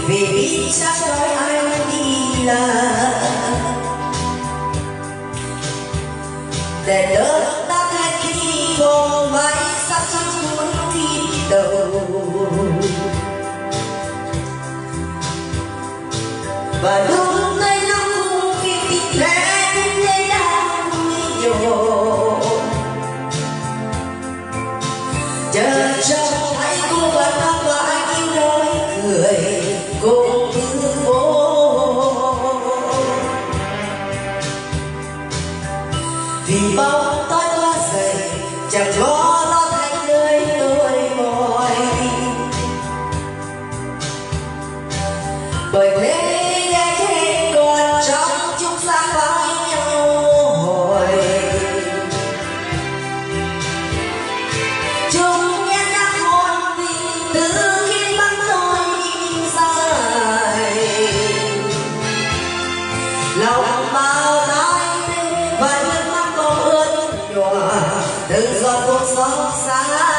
vì biết chắc nói anh đi là để đỡ ta thay khi còn mãi sắp sắp muốn thi đầu và đúng tới lúc khi tình em lấy đau nhiều chờ trong hãy cô và ta và anh yêu nói cười cùng tư vô vì bóng tối quá dày chẳng có nó thành nơi tôi mỏi bởi thế để còn trong chúng ta với nhau hồi chúng nhé đã hôn tình từ khi mắt tôi dài lòng bao nói và nước mắt con ướt nhòa từng giọt buồn xót xa